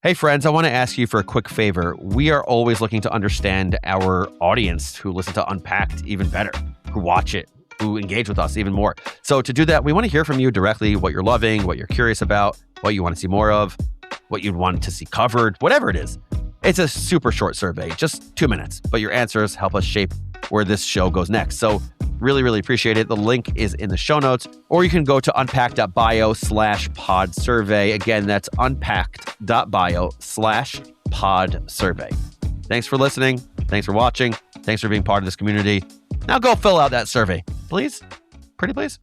Hey friends, I want to ask you for a quick favor. We are always looking to understand our audience who listen to Unpacked even better, who watch it, who engage with us even more. So to do that, we want to hear from you directly what you're loving, what you're curious about, what you want to see more of, what you'd want to see covered, whatever it is. It's a super short survey, just 2 minutes, but your answers help us shape where this show goes next. So really, really appreciate it. The link is in the show notes, or you can go to unpacked.bio/pod survey. Again, that's unpacked.bio/pod survey. Thanks for listening. Thanks for watching. Thanks for being part of this community. Now go fill out that survey, please. Pretty please.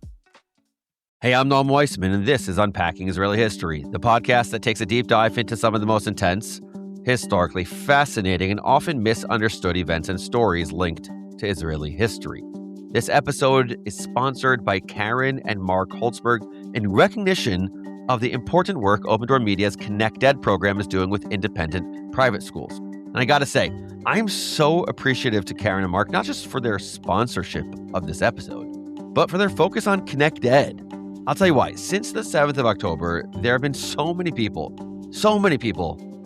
Hey, I'm Noam Weissman, and this is Unpacking Israeli History, the podcast that takes a deep dive into some of the most intense, historically fascinating, and often misunderstood events and stories linked to Israeli history. This episode is sponsored by Karen and Mark Holtzberg in recognition of the important work Open Door Media's ConnectEd program is doing with independent private schools. And I got to say, I'm so appreciative to Karen and Mark, not just for their sponsorship of this episode, but for their focus on ConnectEd. I'll tell you why. Since the 7th of October, there have been so many people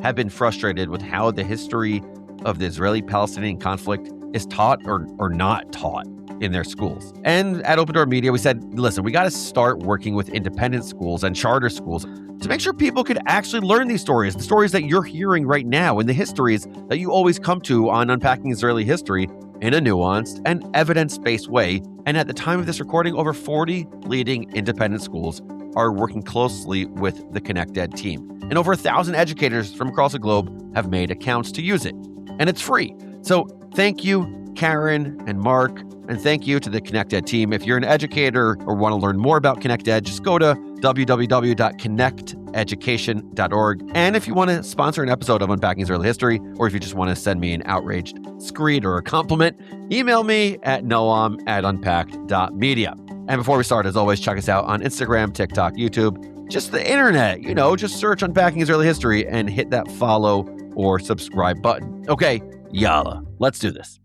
have been frustrated with how the history of the Israeli-Palestinian conflict is taught or not taught in their schools. And at Open Door Media, we said, listen, we got to start working with independent schools and charter schools to make sure people could actually learn these stories, the stories that you're hearing right now, and the histories that you always come to on Unpacking Israeli History in a nuanced and evidence-based way. And at the time of this recording, over 40 leading independent schools are working closely with the ConnectEd team. And over 1,000 educators from across the globe have made accounts to use it. And it's free. So thank you, Karen and Mark, and thank you to the ConnectEd team. If you're an educator or want to learn more about ConnectEd, just go to www.connecteducation.org. And if you want to sponsor an episode of Unpacking Israeli History, or if you just want to send me an outraged screed or a compliment, email me at noam@unpacked.media. And before we start, as always, check us out on Instagram, TikTok, YouTube, just the internet. Just search Unpacking Israeli History and hit that follow or subscribe button. Okay, yalla, let's do this.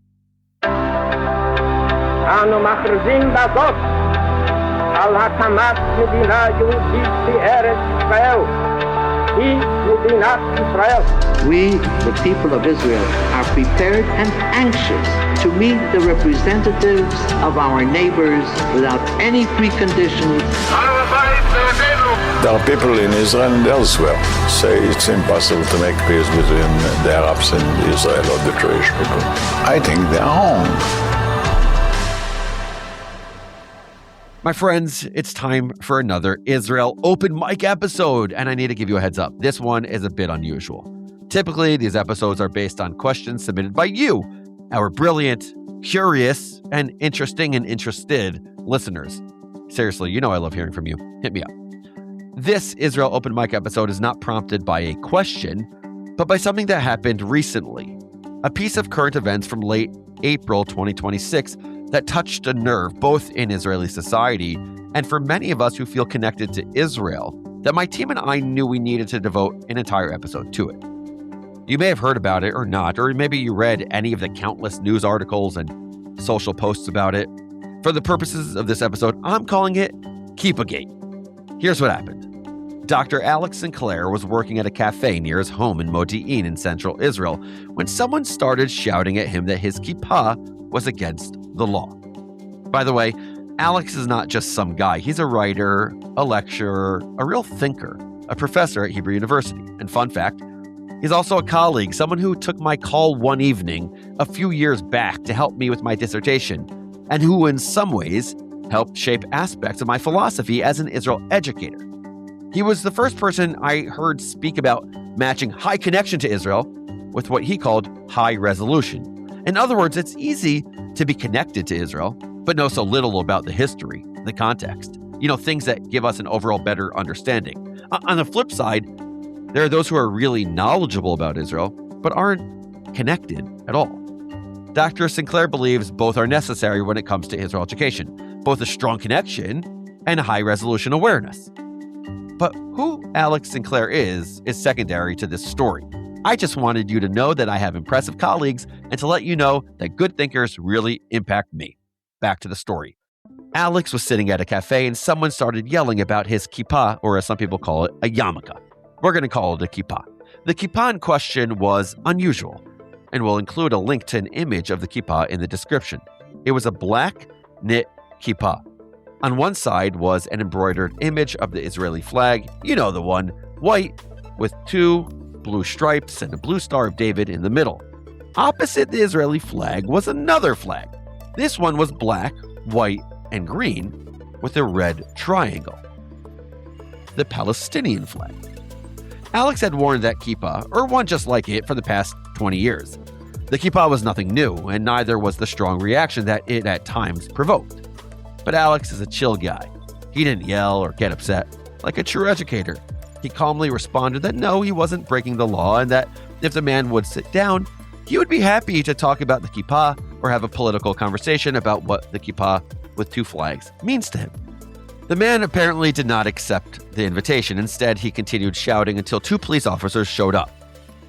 אנו מכריזים בזאת על הקמת מדינה יהודית בארץ ישראל. היא מדינת ישראל. We, the people of Israel, are prepared and anxious to meet the representatives of our neighbors without any preconditions. There are people in Israel and elsewhere say it's impossible to make peace between the Arabs and Israel or the Jewish people. I think they are wrong. My friends, it's time for another Israel Open Mic episode, and I need to give you a heads up. This one is a bit unusual. Typically, these episodes are based on questions submitted by you, our brilliant, curious, and interesting and interested listeners. Seriously, I love hearing from you. Hit me up. This Israel Open Mic episode is not prompted by a question, but by something that happened recently. A piece of current events from late April 2026 that touched a nerve both in Israeli society and for many of us who feel connected to Israel, that my team and I knew we needed to devote an entire episode to it. You may have heard about it or not, or maybe you read any of the countless news articles and social posts about it. For the purposes of this episode, I'm calling it Kippah-gate. Here's what happened. Dr. Alex Sinclair was working at a cafe near his home in Modi'in in central Israel when someone started shouting at him that his kippah was against the law. By the way, Alex is not just some guy. He's a writer, a lecturer, a real thinker, a professor at Hebrew University. And fun fact, he's also a colleague, someone who took my call one evening a few years back to help me with my dissertation, and who in some ways helped shape aspects of my philosophy as an Israel educator. He was the first person I heard speak about matching high connection to Israel with what he called high resolution. In other words, it's easy to be connected to Israel, but know so little about the history, the context, things that give us an overall better understanding. On the flip side, there are those who are really knowledgeable about Israel, but aren't connected at all. Dr. Sinclair believes both are necessary when it comes to Israel education, both a strong connection and a high-resolution awareness. But who Alex Sinclair is secondary to this story. I just wanted you to know that I have impressive colleagues and to let you know that good thinkers really impact me. Back to the story. Alex was sitting at a cafe and someone started yelling about his kippah, or as some people call it, a yarmulke. We're going to call it a kippah. The kippah in question was unusual, and we'll include a link to an image of the kippah in the description. It was a black knit kippah. On one side was an embroidered image of the Israeli flag, you know the one, white, with 2 blue stripes and a blue Star of David in the middle. Opposite the Israeli flag was another flag. This one was black, white, and green with a red triangle. The Palestinian flag. Alex had worn that kippah, or one just like it, for the past 20 years. The kippah was nothing new, and neither was the strong reaction that it at times provoked. But Alex is a chill guy. He didn't yell or get upset. Like a true educator, he calmly responded that no, he wasn't breaking the law, and that if the man would sit down, he would be happy to talk about the kippah or have a political conversation about what the kippah with 2 flags means to him. The man apparently did not accept the invitation. Instead, he continued shouting until 2 police officers showed up.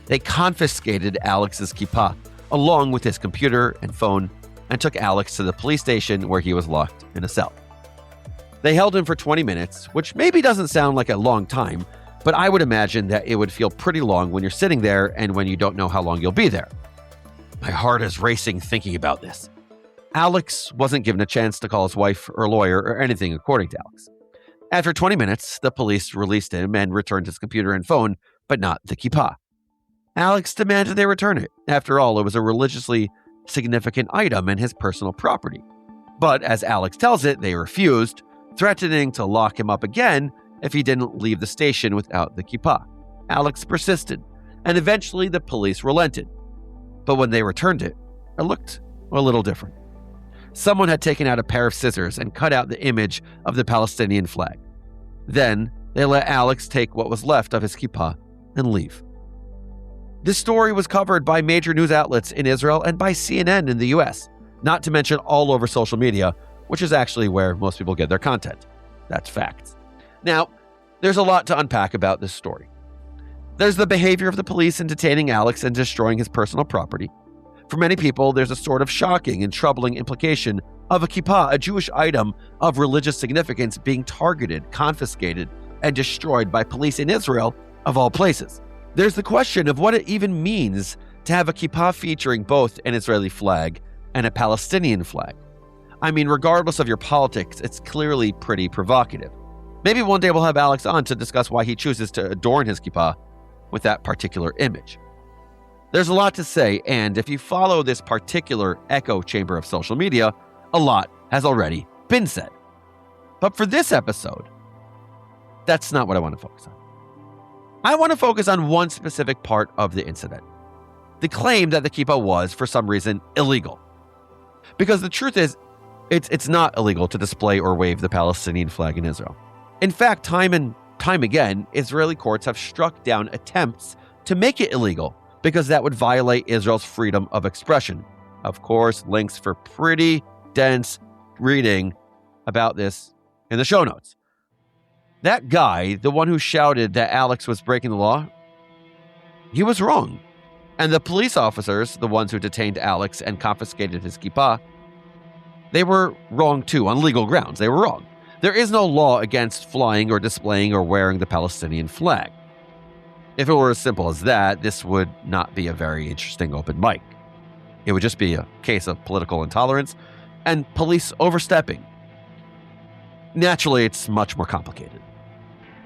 They confiscated Alex's kippah, along with his computer and phone, and took Alex to the police station where he was locked in a cell. They held him for 20 minutes, which maybe doesn't sound like a long time, but I would imagine that it would feel pretty long when you're sitting there and when you don't know how long you'll be there. My heart is racing thinking about this. Alex wasn't given a chance to call his wife or lawyer or anything, according to Alex. After 20 minutes, the police released him and returned his computer and phone, but not the kippah. Alex demanded they return it. After all, it was a religiously significant item in his personal property. But as Alex tells it, they refused, threatening to lock him up again if he didn't leave the station without the kippah. Alex persisted, and eventually the police relented. But when they returned it, it looked a little different. Someone had taken out a pair of scissors and cut out the image of the Palestinian flag. Then they let Alex take what was left of his kippah and leave. This story was covered by major news outlets in Israel and by CNN in the US, not to mention all over social media, which is actually where most people get their content. That's facts. Now, there's a lot to unpack about this story. There's the behavior of the police in detaining Alex and destroying his personal property. For many people, there's a sort of shocking and troubling implication of a kippah, a Jewish item of religious significance, being targeted, confiscated, and destroyed by police in Israel, of all places. There's the question of what it even means to have a kippah featuring both an Israeli flag and a Palestinian flag. I mean, regardless of your politics, it's clearly pretty provocative. Maybe one day we'll have Alex on to discuss why he chooses to adorn his kippah with that particular image. There's a lot to say, and if you follow this particular echo chamber of social media, a lot has already been said. But for this episode, that's not what I want to focus on. I want to focus on one specific part of the incident. The claim that the kippah was, for some reason, illegal. Because the truth is, it's not illegal to display or wave the Palestinian flag in Israel. In fact, time and time again, Israeli courts have struck down attempts to make it illegal because that would violate Israel's freedom of expression. Of course, links for pretty dense reading about this in the show notes. That guy, the one who shouted that Alex was breaking the law, he was wrong. And the police officers, the ones who detained Alex and confiscated his kippah, they were wrong too, on legal grounds. They were wrong. There is no law against flying or displaying or wearing the Palestinian flag. If it were as simple as that, this would not be a very interesting open mic. It would just be a case of political intolerance and police overstepping. Naturally, it's much more complicated.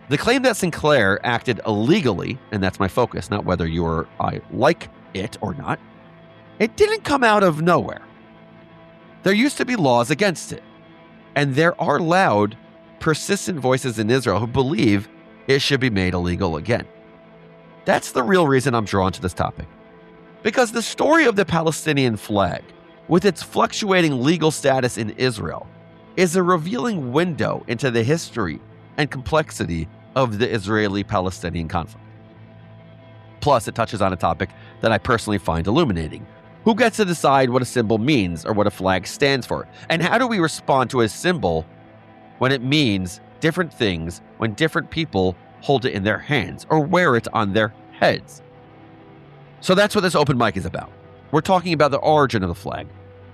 The claim that Sinclair acted illegally, and that's my focus, not whether you or I like it or not, it didn't come out of nowhere. There used to be laws against it, and there are loud, persistent voices in Israel who believe it should be made illegal again. That's the real reason I'm drawn to this topic. Because the story of the Palestinian flag, with its fluctuating legal status in Israel, is a revealing window into the history and complexity of the Israeli-Palestinian conflict. Plus, it touches on a topic that I personally find illuminating. Who gets to decide what a symbol means or what a flag stands for? And how do we respond to a symbol when it means different things when different people hold it in their hands or wear it on their heads? So that's what this open mic is about. We're talking about the origin of the flag,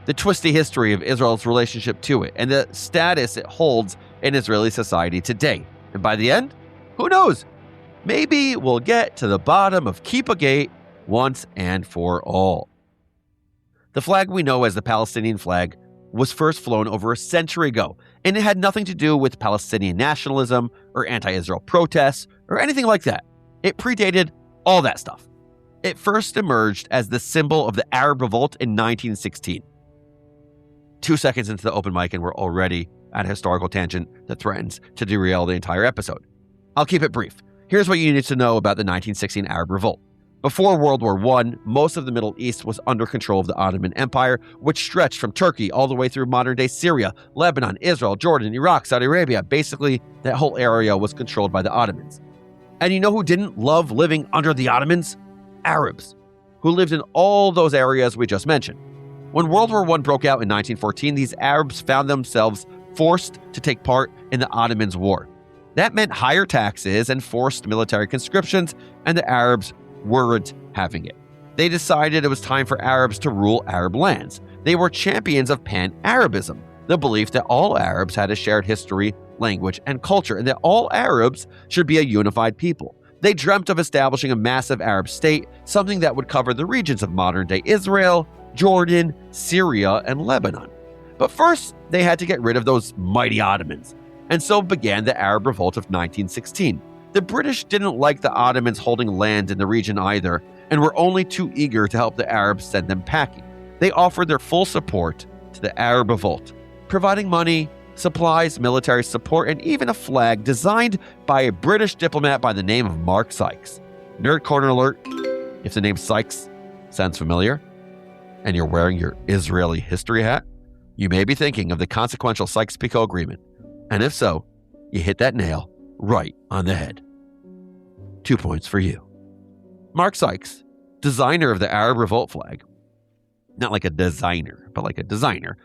the twisty history of Israel's relationship to it, and the status it holds in Israeli society today. And by the end, who knows? maybe we'll get to the bottom of Kippah Gate once and for all. The flag we know as the Palestinian flag was first flown over a century ago, and it had nothing to do with Palestinian nationalism or anti-Israel protests or anything like that. It predated all that stuff. It first emerged as the symbol of the Arab Revolt in 1916. 2 seconds into the open mic and we're already at a historical tangent that threatens to derail the entire episode. I'll keep it brief. Here's what you need to know about the 1916 Arab Revolt. Before World War I, most of the Middle East was under control of the Ottoman Empire, which stretched from Turkey all the way through modern-day Syria, Lebanon, Israel, Jordan, Iraq, Saudi Arabia. Basically, that whole area was controlled by the Ottomans. And you know who didn't love living under the Ottomans? Arabs, who lived in all those areas we just mentioned. When World War I broke out in 1914, these Arabs found themselves forced to take part in the Ottomans' war. That meant higher taxes and forced military conscriptions, and the Arabs weren't having it. They decided it was time for Arabs to rule Arab lands. They were champions of pan-Arabism, the belief that all Arabs had a shared history, language, and culture, and that all Arabs should be a unified people. They dreamt of establishing a massive Arab state, something that would cover the regions of modern-day Israel, Jordan, Syria, and Lebanon. But first, they had to get rid of those mighty Ottomans, and so began the Arab Revolt of 1916. The British didn't like the Ottomans holding land in the region either, and were only too eager to help the Arabs send them packing. They offered their full support to the Arab Revolt, providing money, supplies, military support, and even a flag designed by a British diplomat by the name of Mark Sykes. Nerd Corner alert, if the name Sykes sounds familiar, and you're wearing your Israeli history hat, you may be thinking of the consequential Sykes-Picot Agreement. And if so, you hit that nail right on the head. 2 points for you. Mark Sykes, designer of the Arab Revolt flag, not like a designer, but like a designer,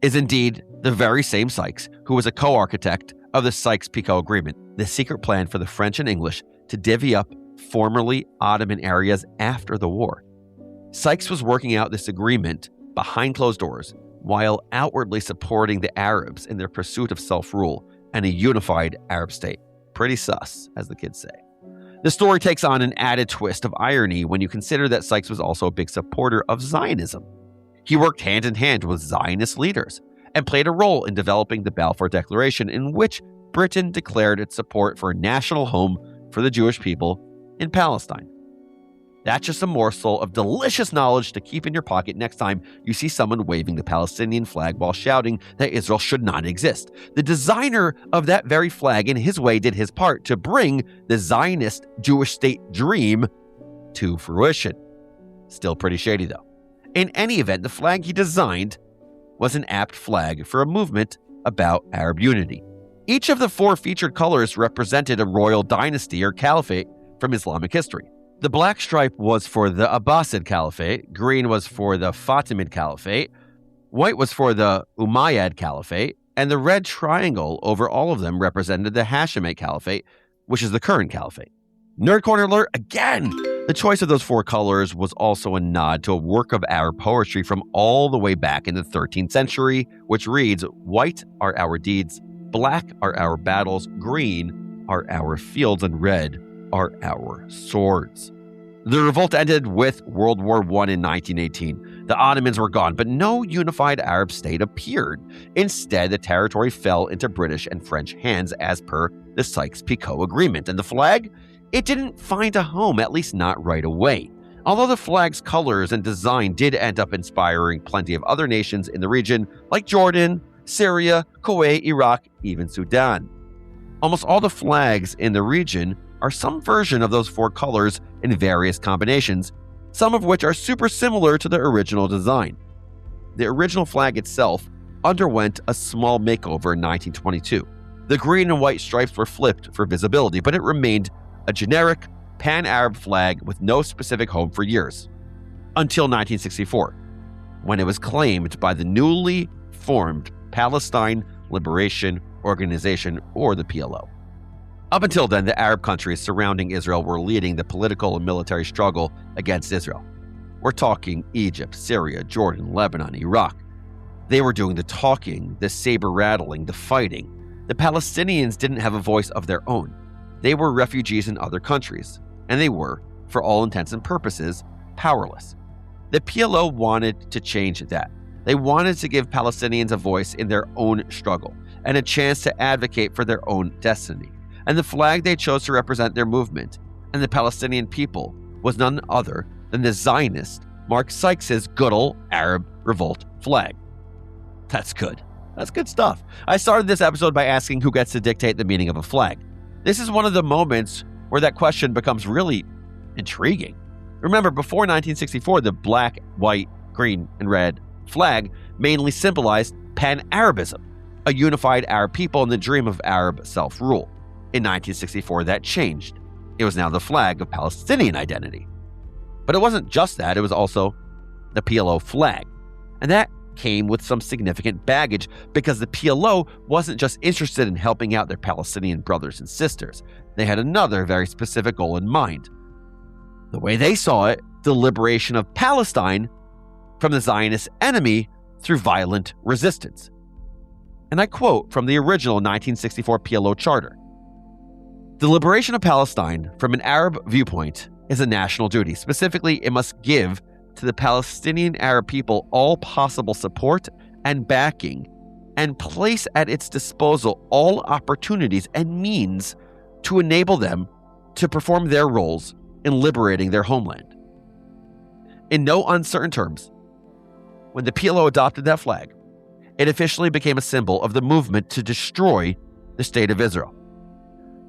is indeed the very same Sykes who was a co-architect of the Sykes-Picot Agreement, the secret plan for the French and English to divvy up formerly Ottoman areas after the war. Sykes was working out this agreement behind closed doors while outwardly supporting the Arabs in their pursuit of self-rule and a unified Arab state. Pretty sus, as the kids say. The story takes on an added twist of irony when you consider that Sykes was also a big supporter of Zionism. He worked hand in hand with Zionist leaders and played a role in developing the Balfour Declaration, in which Britain declared its support for a national home for the Jewish people in Palestine. That's just a morsel of delicious knowledge to keep in your pocket next time you see someone waving the Palestinian flag while shouting that Israel should not exist. The designer of that very flag, in his way, did his part to bring the Zionist Jewish state dream to fruition. Still pretty shady, though. In any event, the flag he designed was an apt flag for a movement about Arab unity. Each of the 4 featured colors represented a royal dynasty or caliphate from Islamic history. The black stripe was for the Abbasid Caliphate, green was for the Fatimid Caliphate, white was for the Umayyad Caliphate, and the red triangle over all of them represented the Hashemite Caliphate, which is the current caliphate. Nerd Corner alert again! The choice of those 4 colors was also a nod to a work of Arab poetry from all the way back in the 13th century, which reads, "White are our deeds, black are our battles, green are our fields, and red are our swords." The revolt ended with World War I in 1918. The Ottomans were gone, but no unified Arab state appeared. Instead, the territory fell into British and French hands as per the Sykes-Picot Agreement. And the flag? It didn't find a home, at least not right away. Although the flag's colors and design did end up inspiring plenty of other nations in the region, like Jordan, Syria, Kuwait, Iraq, even Sudan. Almost all the flags in the region are some version of those 4 colors in various combinations, some of which are super similar to the original design. The original flag itself underwent a small makeover in 1922. The green and white stripes were flipped for visibility, but it remained a generic pan-Arab flag with no specific home for years, until 1964, when it was claimed by the newly formed Palestine Liberation Organization, or the PLO. Up until then, the Arab countries surrounding Israel were leading the political and military struggle against Israel. We're talking Egypt, Syria, Jordan, Lebanon, Iraq. They were doing the talking, the saber-rattling, the fighting. The Palestinians didn't have a voice of their own. they were refugees in other countries, and they were, for all intents and purposes, powerless. The PLO wanted to change that. They wanted to give Palestinians a voice in their own struggle and a chance to advocate for their own destiny. And the flag they chose to represent their movement and the Palestinian people was none other than the Zionist Mark Sykes' good old Arab Revolt flag. That's good. That's good stuff. I started this episode by asking who gets to dictate the meaning of a flag. This is one of the moments where that question becomes really intriguing. Remember, before 1964, the black, white, green, and red flag mainly symbolized Pan-Arabism, a unified Arab people and the dream of Arab self-rule. In 1964, that changed. It was now the flag of Palestinian identity. But it wasn't just that, it was also the PLO flag. And that came with some significant baggage because the PLO wasn't just interested in helping out their Palestinian brothers and sisters. They had another very specific goal in mind. The way they saw it, the liberation of Palestine from the Zionist enemy through violent resistance. And I quote from the original 1964 PLO charter. The liberation of Palestine from an Arab viewpoint is a national duty. Specifically, it must give to the Palestinian Arab people all possible support and backing and place at its disposal all opportunities and means to enable them to perform their roles in liberating their homeland. In no uncertain terms, when the PLO adopted that flag, it officially became a symbol of the movement to destroy the state of Israel.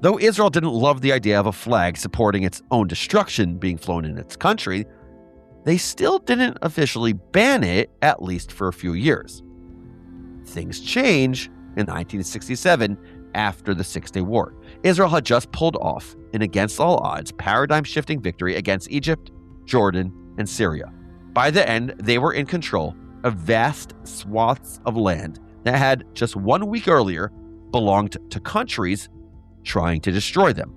Though Israel didn't love the idea of a flag supporting its own destruction being flown in its country, they still didn't officially ban it, at least for a few years. Things change in 1967 after the Six-Day War. Israel had just pulled off an against all odds paradigm-shifting victory against Egypt, Jordan, and Syria. By the end, they were in control of vast swaths of land that had just 1 week earlier belonged to countries trying to destroy them.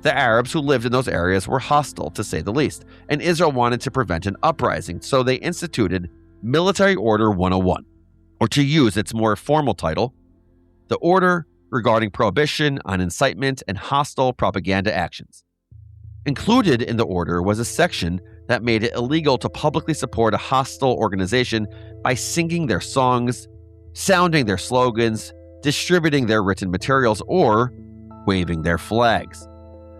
The Arabs who lived in those areas were hostile, to say the least, and Israel wanted to prevent an uprising, so they instituted Military Order 101, or to use its more formal title, the Order Regarding Prohibition on Incitement and Hostile Propaganda Actions. Included in the order was a section that made it illegal to publicly support a hostile organization by singing their songs, sounding their slogans, distributing their written materials, or waving their flags.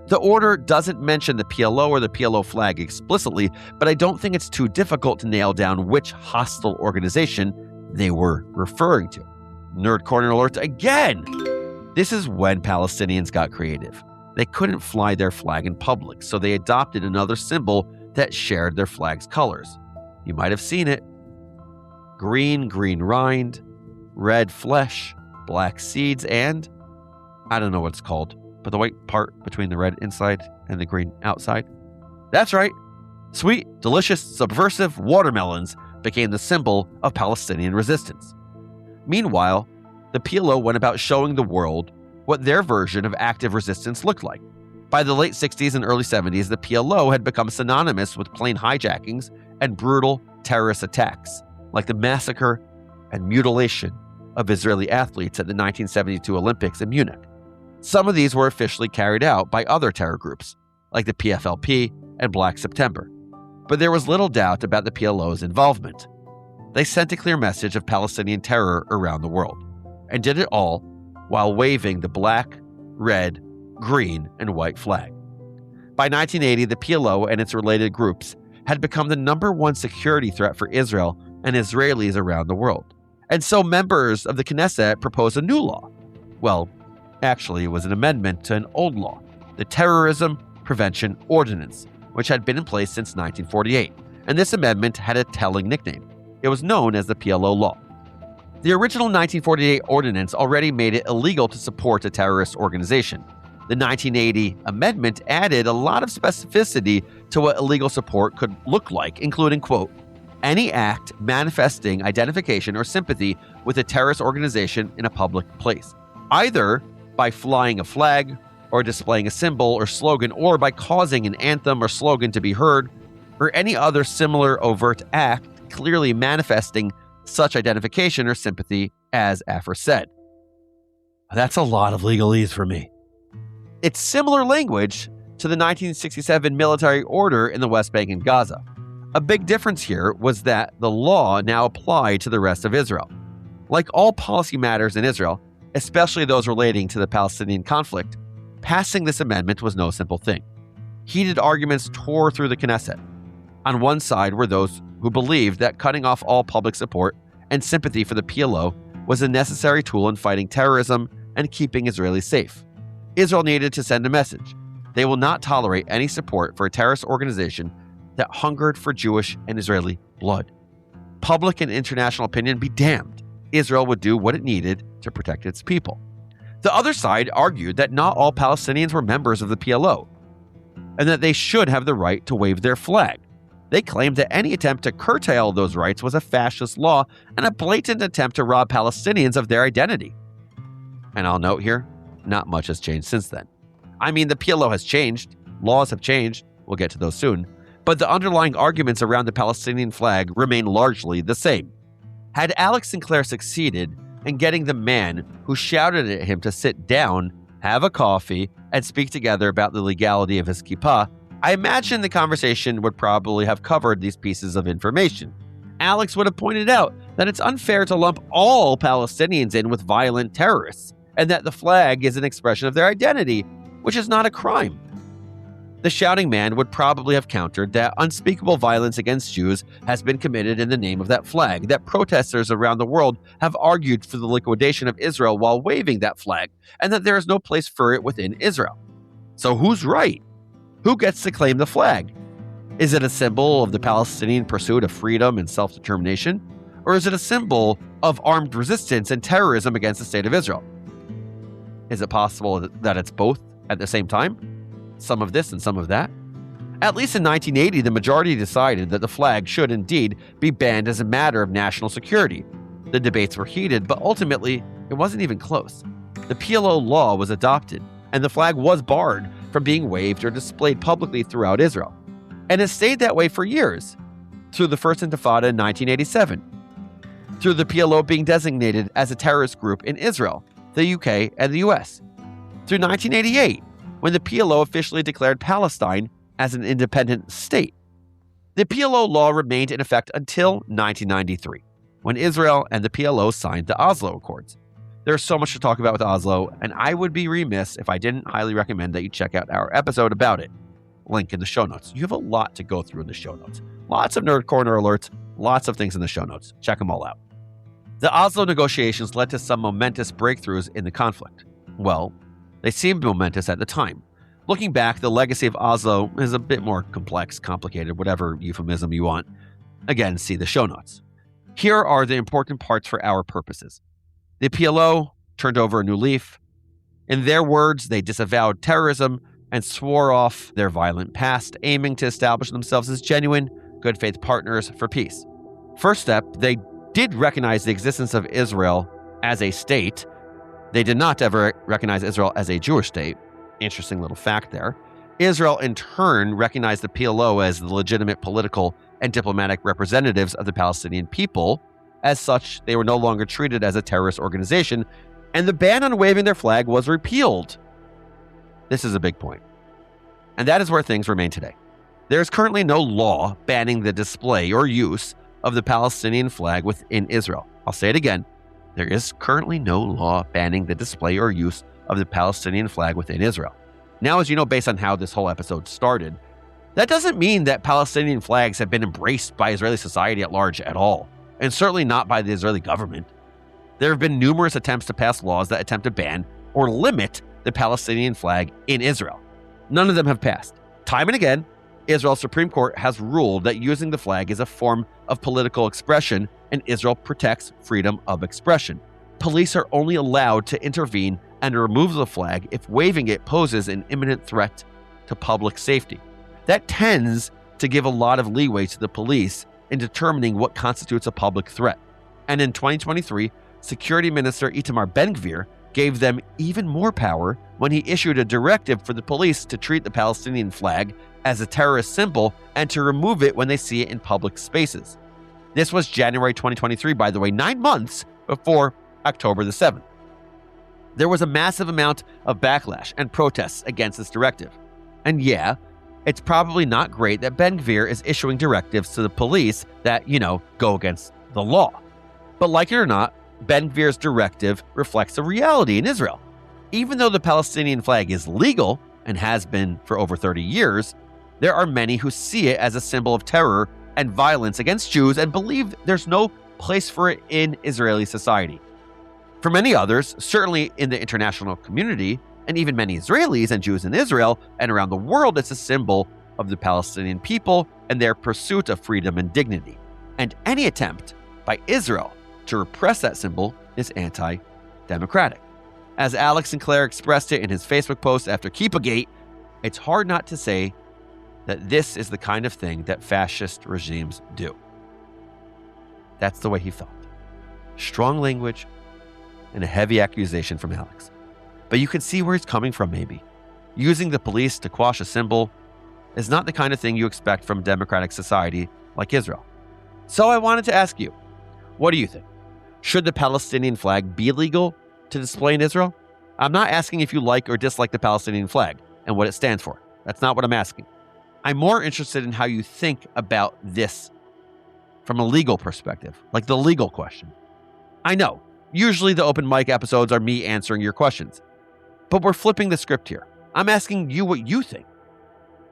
The order doesn't mention the PLO or the PLO flag explicitly, but I don't think it's too difficult to nail down which hostile organization they were referring to. Nerd Corner alert again! This is when Palestinians got creative. They couldn't fly their flag in public, so they adopted another symbol that shared their flag's colors. You might have seen it. Green rind, red flesh, black seeds, and I don't know what it's called, but the white part between the red inside and the green outside. That's right. Sweet, delicious, subversive watermelons became the symbol of Palestinian resistance. Meanwhile, the PLO went about showing the world what their version of active resistance looked like. By the late 60s and early 70s, the PLO had become synonymous with plane hijackings and brutal terrorist attacks, like the massacre and mutilation of Israeli athletes at the 1972 Olympics in Munich. Some of these were officially carried out by other terror groups, like the PFLP and Black September. But there was little doubt about the PLO's involvement. They sent a clear message of Palestinian terror around the world, and did it all while waving the black, red, green, and white flag. By 1980, the PLO and its related groups had become the #1 security threat for Israel and Israelis around the world. And so members of the Knesset proposed a new law. Well, actually, it was an amendment to an old law, the Terrorism Prevention Ordinance, which had been in place since 1948. And this amendment had a telling nickname. It was known as the PLO Law. The original 1948 ordinance already made it illegal to support a terrorist organization. The 1980 amendment added a lot of specificity to what illegal support could look like, including, quote, any act manifesting identification or sympathy with a terrorist organization in a public place, either by flying a flag or displaying a symbol or slogan, or by causing an anthem or slogan to be heard, or any other similar overt act clearly manifesting such identification or sympathy as aforesaid. That's a lot of legalese for me. It's similar language to the 1967 military order in the West Bank and Gaza. A big difference here was that the law now applied to the rest of Israel. Like all policy matters in Israel, especially those relating to the Palestinian conflict, passing this amendment was no simple thing. Heated arguments tore through the Knesset. On one side were those who believed that cutting off all public support and sympathy for the PLO was a necessary tool in fighting terrorism and keeping Israelis safe. Israel needed to send a message. They will not tolerate any support for a terrorist organization that hungered for Jewish and Israeli blood. Public and international opinion be damned. Israel would do what it needed to protect its people. The other side argued that not all Palestinians were members of the PLO, and that they should have the right to wave their flag. They claimed that any attempt to curtail those rights was a fascist law and a blatant attempt to rob Palestinians of their identity. And I'll note here, not much has changed since then. I mean, the PLO has changed, laws have changed, we'll get to those soon, but the underlying arguments around the Palestinian flag remain largely the same. Had Alex Sinclair succeeded in getting the man who shouted at him to sit down, have a coffee, and speak together about the legality of his kippah, I imagine the conversation would probably have covered these pieces of information. Alex would have pointed out that it's unfair to lump all Palestinians in with violent terrorists, and that the flag is an expression of their identity, which is not a crime. The shouting man would probably have countered that unspeakable violence against Jews has been committed in the name of that flag, that protesters around the world have argued for the liquidation of Israel while waving that flag, and that there is no place for it within Israel. So who's right? Who gets to claim the flag? Is it a symbol of the Palestinian pursuit of freedom and self-determination? Or is it a symbol of armed resistance and terrorism against the state of Israel? Is it possible that it's both at the same time? Some of this and some of that? At least in 1980, the majority decided that the flag should indeed be banned as a matter of national security. The debates were heated, but ultimately, it wasn't even close. The PLO law was adopted, and the flag was barred from being waved or displayed publicly throughout Israel. And it stayed that way for years, through the First Intifada in 1987, through the PLO being designated as a terrorist group in Israel, the UK, and the US, through 1988, when the PLO officially declared Palestine as an independent state. The PLO law remained in effect until 1993, when Israel and the PLO signed the Oslo Accords. There's so much to talk about with Oslo, and I would be remiss if I didn't highly recommend that you check out our episode about it. Link in the show notes. You have a lot to go through in the show notes. Lots of Nerd Corner alerts, lots of things in the show notes. Check them all out. The Oslo negotiations led to some momentous breakthroughs in the conflict. Well, they seemed momentous at the time. Looking back, the legacy of Oslo is a bit more complex, complicated, whatever euphemism you want. Again, see the show notes. Here are the important parts for our purposes. The PLO turned over a new leaf. In their words, they disavowed terrorism and swore off their violent past, aiming to establish themselves as genuine, good faith partners for peace. First step, they did recognize the existence of Israel as a state. They did not ever recognize Israel as a Jewish state. Interesting little fact there. Israel, in turn, recognized the PLO as the legitimate political and diplomatic representatives of the Palestinian people. As such, they were no longer treated as a terrorist organization, and the ban on waving their flag was repealed. This is a big point. And that is where things remain today. There is currently no law banning the display or use of the Palestinian flag within Israel. I'll say it again. There is currently no law banning the display or use of the Palestinian flag within Israel. Now, as you know, based on how this whole episode started, that doesn't mean that Palestinian flags have been embraced by Israeli society at large at all, and certainly not by the Israeli government. There have been numerous attempts to pass laws that attempt to ban or limit the Palestinian flag in Israel. None of them have passed. Time and again, Israel's Supreme Court has ruled that using the flag is a form of political expression, and Israel protects freedom of expression. Police are only allowed to intervene and remove the flag if waving it poses an imminent threat to public safety. That tends to give a lot of leeway to the police in determining what constitutes a public threat. And in 2023, Security Minister Itamar Ben-Gvir gave them even more power when he issued a directive for the police to treat the Palestinian flag as a terrorist symbol and to remove it when they see it in public spaces. This was January 2023, by the way, 9 months before October the 7th. There was a massive amount of backlash and protests against this directive. And yeah, it's probably not great that Ben-Gvir is issuing directives to the police that, go against the law. But like it or not, Ben-Gvir's directive reflects a reality in Israel. Even though the Palestinian flag is legal and has been for over 30 years, there are many who see it as a symbol of terror and violence against Jews and believe there's no place for it in Israeli society. For many others, certainly in the international community, and even many Israelis and Jews in Israel and around the world, it's a symbol of the Palestinian people and their pursuit of freedom and dignity. And any attempt by Israel to repress that symbol is anti-democratic. As Alex Sinclair expressed it in his Facebook post after Kippah, it's hard not to say that this is the kind of thing that fascist regimes do. That's the way he felt. Strong language and a heavy accusation from Alex. But you can see where he's coming from, maybe. Using the police to quash a symbol is not the kind of thing you expect from a democratic society like Israel. So I wanted to ask you, what do you think? Should the Palestinian flag be legal to display in Israel? I'm not asking if you like or dislike the Palestinian flag and what it stands for. That's not what I'm asking. I'm more interested in how you think about this from a legal perspective, like the legal question. I know, usually the open mic episodes are me answering your questions, but we're flipping the script here. I'm asking you what you think,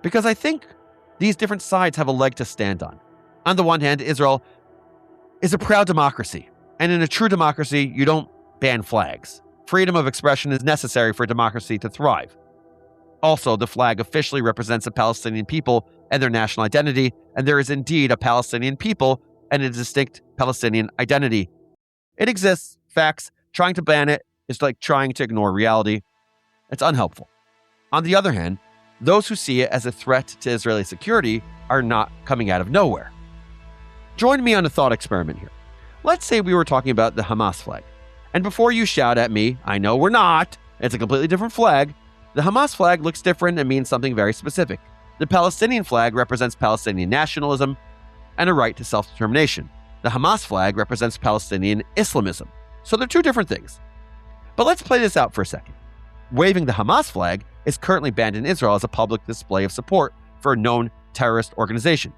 because I think these different sides have a leg to stand on. On the one hand, Israel is a proud democracy, and in a true democracy, you don't ban flags. Freedom of expression is necessary for democracy to thrive. Also, the flag officially represents the Palestinian people and their national identity, and there is indeed a Palestinian people and a distinct Palestinian identity. It exists, facts. Trying to ban it is like trying to ignore reality. It's unhelpful. On the other hand, those who see it as a threat to Israeli security are not coming out of nowhere. Join me on a thought experiment here. Let's say we were talking about the Hamas flag. And before you shout at me, I know we're not, it's a completely different flag. The Hamas flag looks different and means something very specific. The Palestinian flag represents Palestinian nationalism and a right to self-determination. The Hamas flag represents Palestinian Islamism. So they're two different things. But let's play this out for a second. Waving the Hamas flag is currently banned in Israel as a public display of support for a known terrorist organization.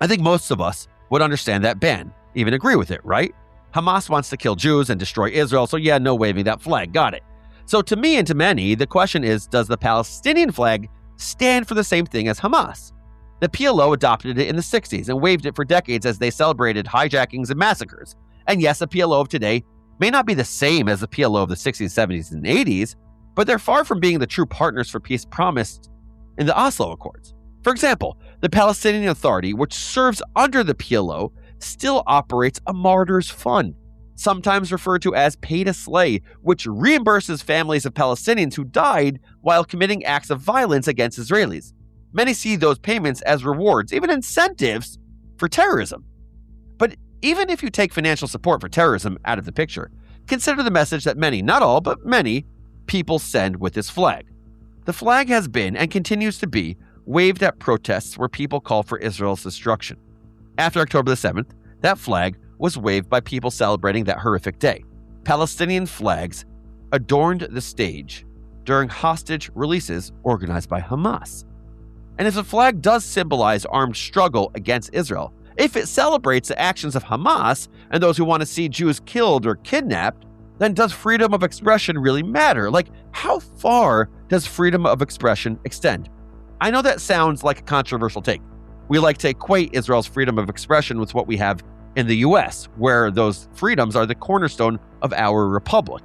I think most of us would understand that ban, even agree with it, right? Hamas wants to kill Jews and destroy Israel, so yeah, no waving that flag, got it. So to me and to many, the question is, does the Palestinian flag stand for the same thing as Hamas? The PLO adopted it in the 60s and waved it for decades as they celebrated hijackings and massacres. And yes, the PLO of today may not be the same as the PLO of the 60s, 70s, and 80s, but they're far from being the true partners for peace promised in the Oslo Accords. For example, the Palestinian Authority, which serves under the PLO, still operates a martyrs fund, sometimes referred to as pay to slay, which reimburses families of Palestinians who died while committing acts of violence against Israelis. Many see those payments as rewards, even incentives, for terrorism. But even if you take financial support for terrorism out of the picture, consider the message that many, not all, but many, people send with this flag. The flag has been, and continues to be, waved at protests where people call for Israel's destruction. After October the 7th, that flag was waved by people celebrating that horrific day. Palestinian flags adorned the stage during hostage releases organized by Hamas. And if the flag does symbolize armed struggle against Israel, if it celebrates the actions of Hamas and those who want to see Jews killed or kidnapped, then does freedom of expression really matter? Like, how far does freedom of expression extend? I know that sounds like a controversial take. We like to equate Israel's freedom of expression with what we have in the US, where those freedoms are the cornerstone of our republic.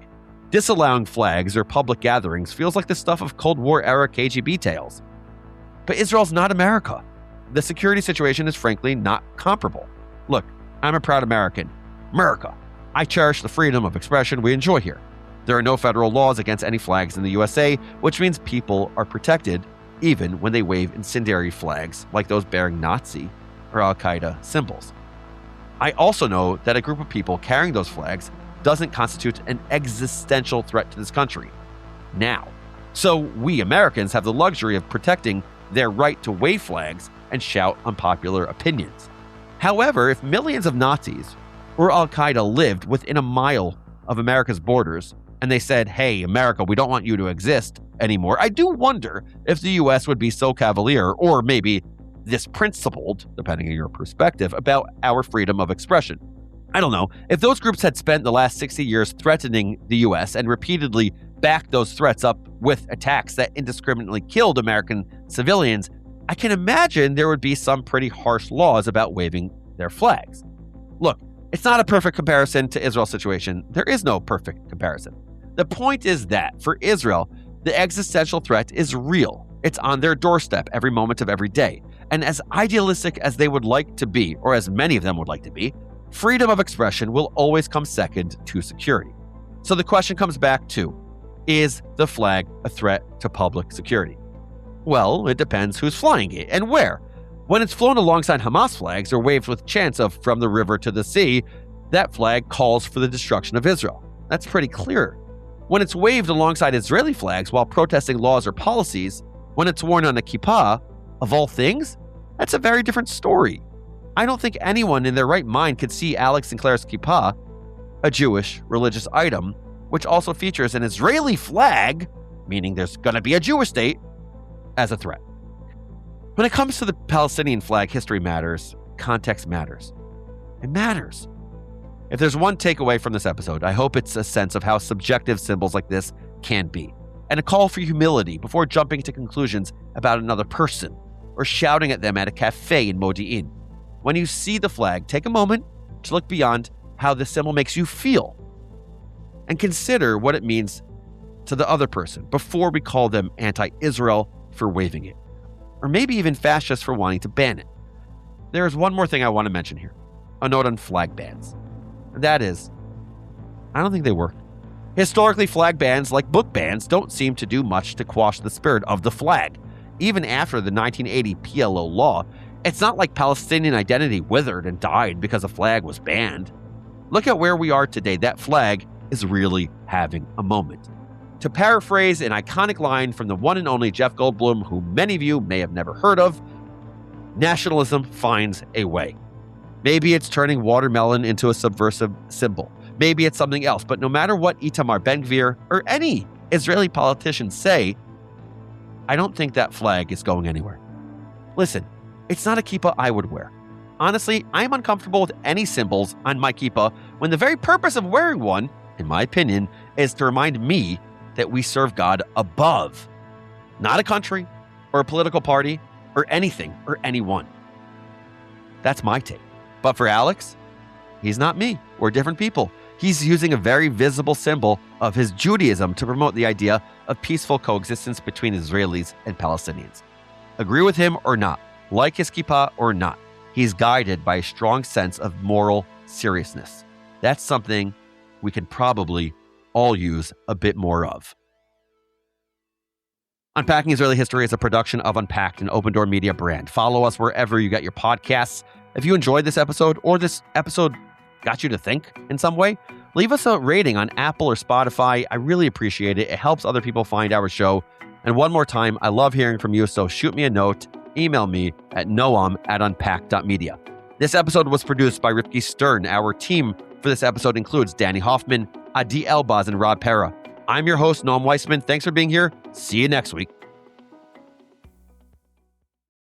Disallowing flags or public gatherings feels like the stuff of Cold War-era KGB tales. But Israel's not America. The security situation is frankly not comparable. Look, I'm a proud American. America. I cherish the freedom of expression we enjoy here. There are no federal laws against any flags in the USA, which means people are protected even when they wave incendiary flags like those bearing Nazi or Al-Qaeda symbols. I also know that a group of people carrying those flags doesn't constitute an existential threat to this country now. So we Americans have the luxury of protecting their right to wave flags and shout unpopular opinions. However, if millions of Nazis or Al-Qaeda lived within a mile of America's borders, and they said, hey, America, we don't want you to exist anymore, I do wonder if the U.S. would be so cavalier or maybe this principled, depending on your perspective, about our freedom of expression. I don't know. If those groups had spent the last 60 years threatening the U.S. and repeatedly backed those threats up with attacks that indiscriminately killed American civilians, I can imagine there would be some pretty harsh laws about waving their flags. Look, it's not a perfect comparison to Israel's situation. There is no perfect comparison. The point is that, for Israel, the existential threat is real. It's on their doorstep every moment of every day. And as idealistic as they would like to be, or as many of them would like to be, freedom of expression will always come second to security. So the question comes back to, is the flag a threat to public security? Well, it depends who's flying it and where. When it's flown alongside Hamas flags or waved with chants of "from the river to the sea," that flag calls for the destruction of Israel. That's pretty clear. When it's waved alongside Israeli flags while protesting laws or policies, when it's worn on a kippah, of all things, that's a very different story. I don't think anyone in their right mind could see Alex Sinclair's kippah, a Jewish religious item, which also features an Israeli flag, meaning there's going to be a Jewish state, as a threat. When it comes to the Palestinian flag, history matters, context matters. It matters. If there's one takeaway from this episode, I hope it's a sense of how subjective symbols like this can be, and a call for humility before jumping to conclusions about another person or shouting at them at a cafe in Modi'in. When you see the flag, take a moment to look beyond how the symbol makes you feel and consider what it means to the other person before we call them anti-Israel for waving it, or maybe even fascist for wanting to ban it. There is one more thing I want to mention here, a note on flag bans. And that is, I don't think they work. Historically, flag bans, like book bans, don't seem to do much to quash the spirit of the flag. Even after the 1980 PLO law, it's not like Palestinian identity withered and died because a flag was banned. Look at where we are today. That flag is really having a moment. To paraphrase an iconic line from the one and only Jeff Goldblum, who many of you may have never heard of, nationalism finds a way. Maybe it's turning watermelon into a subversive symbol. Maybe it's something else. But no matter what Itamar Ben-Gvir or any Israeli politicians say, I don't think that flag is going anywhere. Listen, it's not a kippah I would wear. Honestly, I'm uncomfortable with any symbols on my kippah when the very purpose of wearing one, in my opinion, is to remind me that we serve God above, not a country or a political party or anything or anyone. That's my take. But for Alex, he's not me. We're different people. He's using a very visible symbol of his Judaism to promote the idea of peaceful coexistence between Israelis and Palestinians. Agree with him or not, like his kippah or not, he's guided by a strong sense of moral seriousness. That's something we can probably all use a bit more of. Unpacking Israeli History is a production of Unpacked, an Open Door Media brand. Follow us wherever you get your podcasts. If you enjoyed this episode or this episode got you to think in some way, leave us a rating on Apple or Spotify. I really appreciate it. It helps other people find our show. And one more time, I love hearing from you, so shoot me a note. Email me at noam@unpacked.media. This episode was produced by Ripke Stern. Our team for this episode includes Danny Hoffman, Adi Elbaz, and Rob Pera. I'm your host, Noam Weissman. Thanks for being here. See you next week.